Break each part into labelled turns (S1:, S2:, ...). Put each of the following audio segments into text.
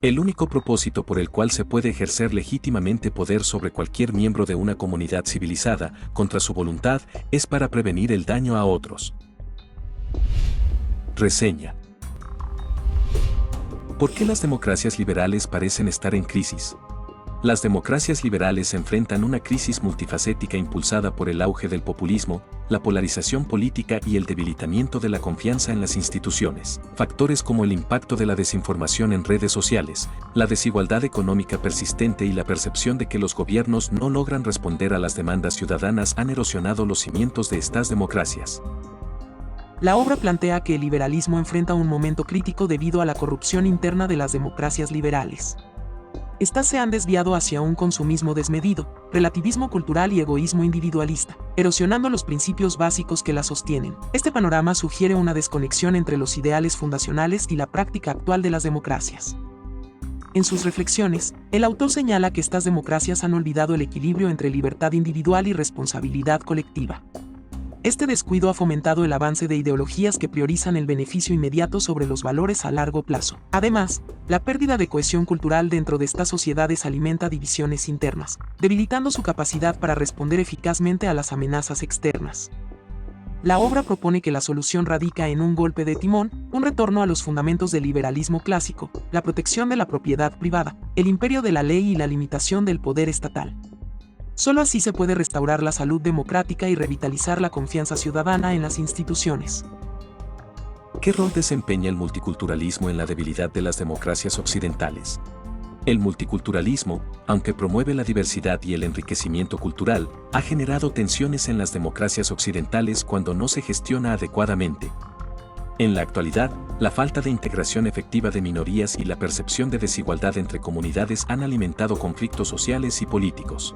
S1: El único propósito por el cual se puede ejercer legítimamente poder sobre cualquier miembro de una comunidad civilizada, contra su voluntad, es para prevenir el daño a otros. Reseña. ¿Por qué las democracias liberales parecen estar en crisis? Las democracias liberales enfrentan una crisis multifacética impulsada por el auge del populismo, la polarización política y el debilitamiento de la confianza en las instituciones. Factores como el impacto de la desinformación en redes sociales, la desigualdad económica persistente y la percepción de que los gobiernos no logran responder a las demandas ciudadanas han erosionado los cimientos de estas democracias.
S2: La obra plantea que el liberalismo enfrenta un momento crítico debido a la corrupción interna de las democracias liberales. Estas se han desviado hacia un consumismo desmedido, relativismo cultural y egoísmo individualista, erosionando los principios básicos que la sostienen. Este panorama sugiere una desconexión entre los ideales fundacionales y la práctica actual de las democracias. En sus reflexiones, el autor señala que estas democracias han olvidado el equilibrio entre libertad individual y responsabilidad colectiva. Este descuido ha fomentado el avance de ideologías que priorizan el beneficio inmediato sobre los valores a largo plazo. Además, la pérdida de cohesión cultural dentro de estas sociedades alimenta divisiones internas, debilitando su capacidad para responder eficazmente a las amenazas externas. La obra propone que la solución radica en un golpe de timón, un retorno a los fundamentos del liberalismo clásico, la protección de la propiedad privada, el imperio de la ley y la limitación del poder estatal. Solo así se puede restaurar la salud democrática y revitalizar la confianza ciudadana en las instituciones.
S1: ¿Qué rol desempeña el multiculturalismo en la debilidad de las democracias occidentales? El multiculturalismo, aunque promueve la diversidad y el enriquecimiento cultural, ha generado tensiones en las democracias occidentales cuando no se gestiona adecuadamente. En la actualidad, la falta de integración efectiva de minorías y la percepción de desigualdad entre comunidades han alimentado conflictos sociales y políticos.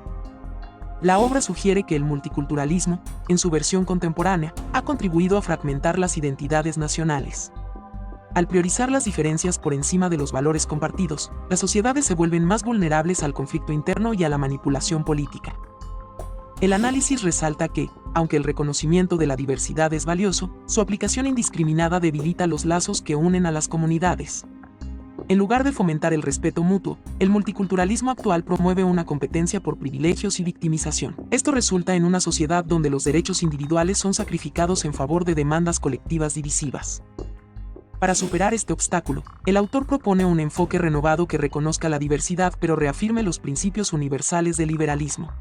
S2: La obra sugiere que el multiculturalismo, en su versión contemporánea, ha contribuido a fragmentar las identidades nacionales. Al priorizar las diferencias por encima de los valores compartidos, las sociedades se vuelven más vulnerables al conflicto interno y a la manipulación política. El análisis resalta que, aunque el reconocimiento de la diversidad es valioso, su aplicación indiscriminada debilita los lazos que unen a las comunidades. En lugar de fomentar el respeto mutuo, el multiculturalismo actual promueve una competencia por privilegios y victimización. Esto resulta en una sociedad donde los derechos individuales son sacrificados en favor de demandas colectivas divisivas. Para superar este obstáculo, el autor propone un enfoque renovado que reconozca la diversidad pero reafirme los principios universales del liberalismo.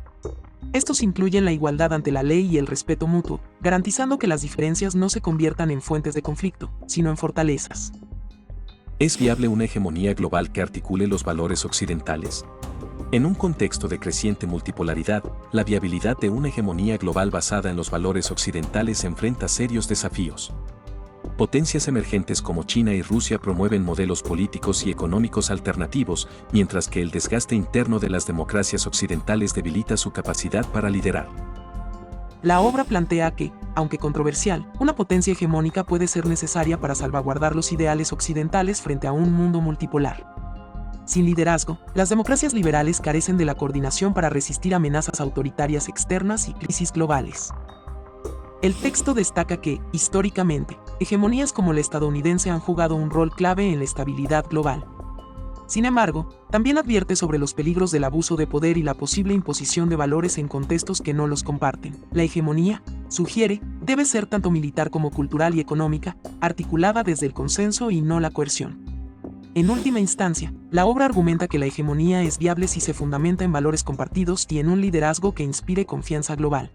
S2: Estos incluyen la igualdad ante la ley y el respeto mutuo, garantizando que las diferencias no se conviertan en fuentes de conflicto, sino en fortalezas.
S1: ¿Es viable una hegemonía global que articule los valores occidentales? En un contexto de creciente multipolaridad, la viabilidad de una hegemonía global basada en los valores occidentales enfrenta serios desafíos. Potencias emergentes como China y Rusia promueven modelos políticos y económicos alternativos, mientras que el desgaste interno de las democracias occidentales debilita su capacidad para liderar.
S2: La obra plantea que, aunque controversial, una potencia hegemónica puede ser necesaria para salvaguardar los ideales occidentales frente a un mundo multipolar. Sin liderazgo, las democracias liberales carecen de la coordinación para resistir amenazas autoritarias externas y crisis globales. El texto destaca que, históricamente, hegemonías como la estadounidense han jugado un rol clave en la estabilidad global. Sin embargo, también advierte sobre los peligros del abuso de poder y la posible imposición de valores en contextos que no los comparten. La hegemonía, sugiere, debe ser tanto militar como cultural y económica, articulada desde el consenso y no la coerción. En última instancia, la obra argumenta que la hegemonía es viable si se fundamenta en valores compartidos y en un liderazgo que inspire confianza global.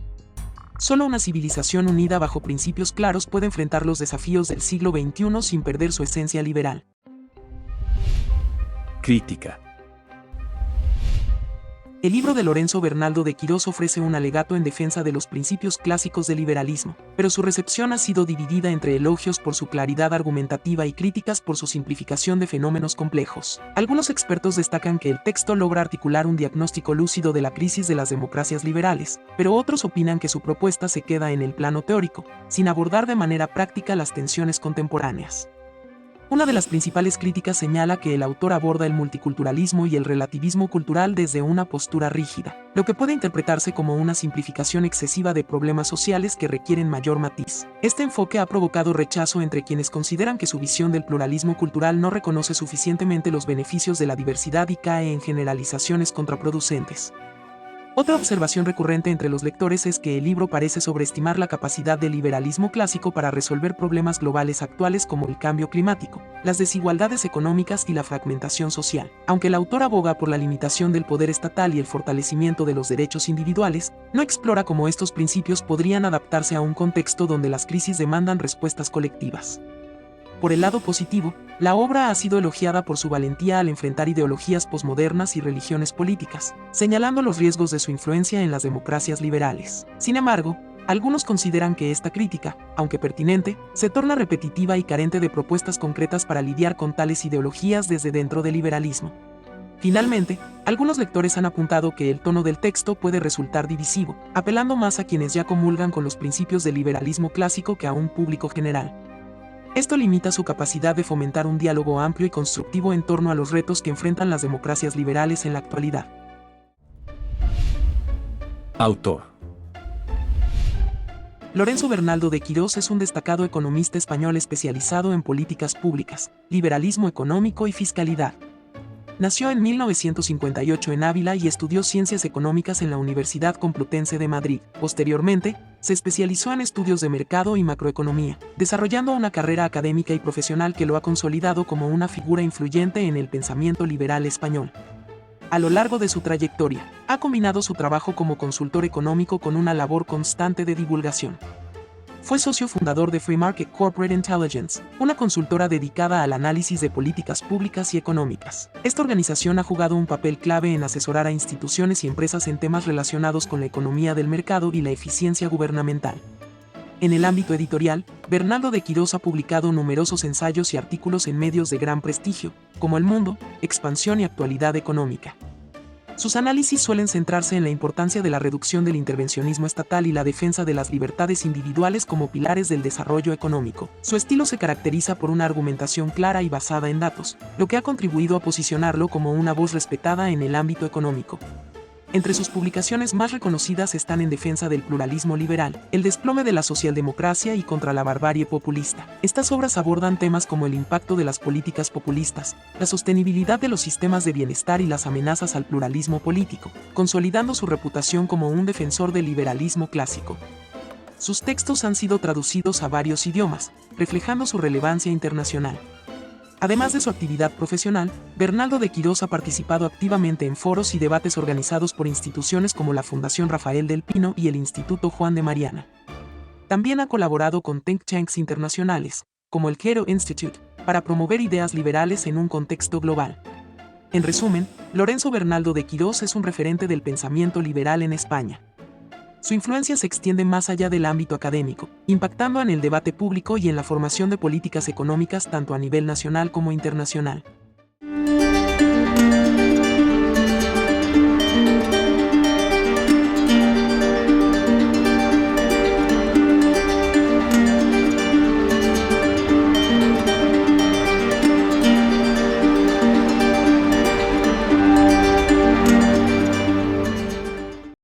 S2: Solo una civilización unida bajo principios claros puede enfrentar los desafíos del siglo XXI sin perder su esencia liberal.
S1: Crítica.
S2: El libro de Lorenzo Bernaldo de Quirós ofrece un alegato en defensa de los principios clásicos del liberalismo, pero su recepción ha sido dividida entre elogios por su claridad argumentativa y críticas por su simplificación de fenómenos complejos. Algunos expertos destacan que el texto logra articular un diagnóstico lúcido de la crisis de las democracias liberales, pero otros opinan que su propuesta se queda en el plano teórico, sin abordar de manera práctica las tensiones contemporáneas. Una de las principales críticas señala que el autor aborda el multiculturalismo y el relativismo cultural desde una postura rígida, lo que puede interpretarse como una simplificación excesiva de problemas sociales que requieren mayor matiz. Este enfoque ha provocado rechazo entre quienes consideran que su visión del pluralismo cultural no reconoce suficientemente los beneficios de la diversidad y cae en generalizaciones contraproducentes. Otra observación recurrente entre los lectores es que el libro parece sobreestimar la capacidad del liberalismo clásico para resolver problemas globales actuales como el cambio climático, las desigualdades económicas y la fragmentación social. Aunque el autor aboga por la limitación del poder estatal y el fortalecimiento de los derechos individuales, no explora cómo estos principios podrían adaptarse a un contexto donde las crisis demandan respuestas colectivas. Por el lado positivo, la obra ha sido elogiada por su valentía al enfrentar ideologías posmodernas y religiones políticas, señalando los riesgos de su influencia en las democracias liberales. Sin embargo, algunos consideran que esta crítica, aunque pertinente, se torna repetitiva y carente de propuestas concretas para lidiar con tales ideologías desde dentro del liberalismo. Finalmente, algunos lectores han apuntado que el tono del texto puede resultar divisivo, apelando más a quienes ya comulgan con los principios del liberalismo clásico que a un público general. Esto limita su capacidad de fomentar un diálogo amplio y constructivo en torno a los retos que enfrentan las democracias liberales en la actualidad.
S1: Autor.
S2: Lorenzo Bernaldo de Quirós es un destacado economista español especializado en políticas públicas, liberalismo económico y fiscalidad. Nació en 1958 en Ávila y estudió Ciencias Económicas en la Universidad Complutense de Madrid. Posteriormente, se especializó en estudios de mercado y macroeconomía, desarrollando una carrera académica y profesional que lo ha consolidado como una figura influyente en el pensamiento liberal español. A lo largo de su trayectoria, ha combinado su trabajo como consultor económico con una labor constante de divulgación. Fue socio fundador de Free Market Corporate Intelligence, una consultora dedicada al análisis de políticas públicas y económicas. Esta organización ha jugado un papel clave en asesorar a instituciones y empresas en temas relacionados con la economía del mercado y la eficiencia gubernamental. En el ámbito editorial, Bernaldo de Quirós ha publicado numerosos ensayos y artículos en medios de gran prestigio, como El Mundo, Expansión y Actualidad Económica. Sus análisis suelen centrarse en la importancia de la reducción del intervencionismo estatal y la defensa de las libertades individuales como pilares del desarrollo económico. Su estilo se caracteriza por una argumentación clara y basada en datos, lo que ha contribuido a posicionarlo como una voz respetada en el ámbito económico. Entre sus publicaciones más reconocidas están En defensa del pluralismo liberal, El desplome de la socialdemocracia y Contra la barbarie populista. Estas obras abordan temas como el impacto de las políticas populistas, la sostenibilidad de los sistemas de bienestar y las amenazas al pluralismo político, consolidando su reputación como un defensor del liberalismo clásico. Sus textos han sido traducidos a varios idiomas, reflejando su relevancia internacional. Además de su actividad profesional, Bernaldo de Quirós ha participado activamente en foros y debates organizados por instituciones como la Fundación Rafael del Pino y el Instituto Juan de Mariana. También ha colaborado con think tanks internacionales, como el Cato Institute, para promover ideas liberales en un contexto global. En resumen, Lorenzo Bernaldo de Quirós es un referente del pensamiento liberal en España. Su influencia se extiende más allá del ámbito académico, impactando en el debate público y en la formación de políticas económicas tanto a nivel nacional como internacional.